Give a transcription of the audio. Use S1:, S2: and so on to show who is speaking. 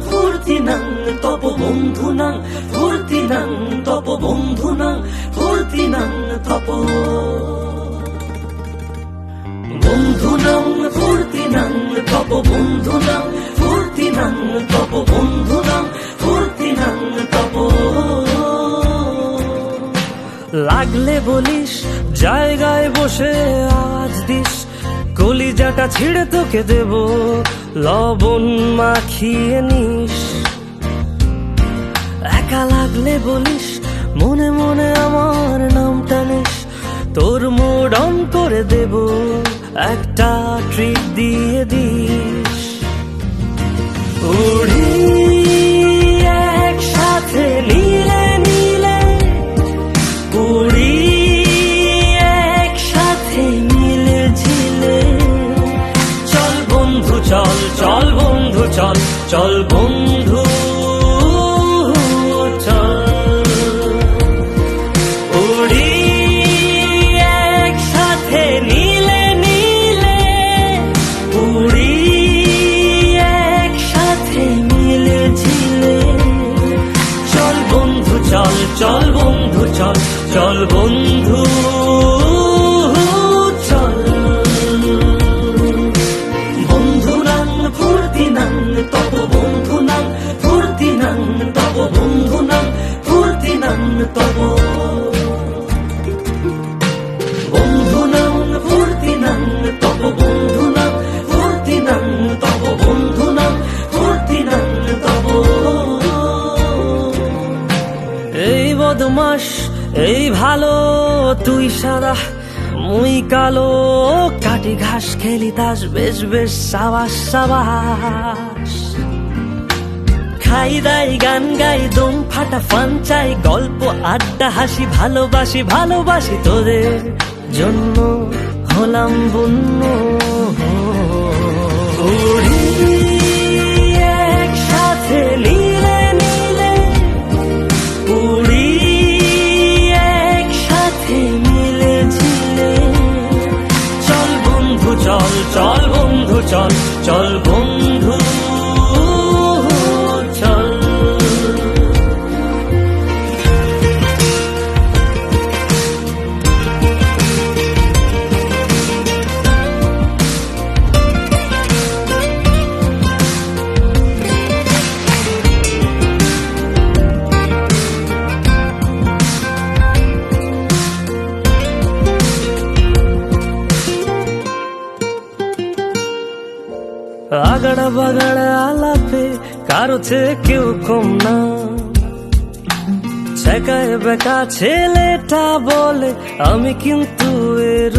S1: ফুর্তিনাং তপ বন্ধুনাং ফুর্তিনাং তপ বন্ধুনাং ফুর্তিনাং তপ বন্ধুনাং ফুর্তিনাং তপ বন্ধুনাং ফুর্তিনাং তপ বন্ধুনাং ফুর্তিনাং তপ।
S2: লাগলে বলিস জায়গায় বসে আওয়াজ দিস, কলিজাটা ছিঁড়ে তোকে দেব লবণ মাখিয়ে নিস। একা লাগলে বলিস মনে মনে আমার নামটা নিস, তোর মুড অন করে দেব একটা ট্রিট দিয়ে দিস। উড়ি একসাথে নীলে নীলে, উড়ি একসাথে মিলে ঝিলে, চল বন্ধু চল চল বন্ধু চল চল বন্ধু চল। উড়ি একসাথে নীলে নীলে, উড়ি একসাথে মিলে ঝিলে, চল বন্ধু চল চল বন্ধু চল চল বন্ধু চল।
S1: বন্ধুনাং ফুর্তিনাং তপ বন্ধুনাং ফুর্তিনাং তপ বন্ধুনাং ফুর্তিনাং তপ বন্ধুনাং ফুর্তিনাং তপ বন্ধুনাং ফুর্তিনাং তপ বন্ধুনাং ফুর্তিনাং তপ।
S2: এই বদমাস এই ভালো তুই সাদা মুই কালো, কাটি ঘাস খেলি তাস বেশ বেশ সাবাস সাবাস। খাই দাই গান গাই দম ফাটা ফান চাই, গল্প আড্ডা হাসি ভালোবাসি ভালোবাসি তোদের জন্য হলাম বন্য। উড়ি একসাথে নীলে নীলে, উড়ি একসাথে মিলে ঝিলে, চল বন্ধু চল চল বন্ধু চল চল বন্ধু চল। আগাড়া বাগাড়া আলাপে কারো চেয়ে কেউ কম না, ছেকায় বেকা ছেলেটা বলে আমি কিন্তু এর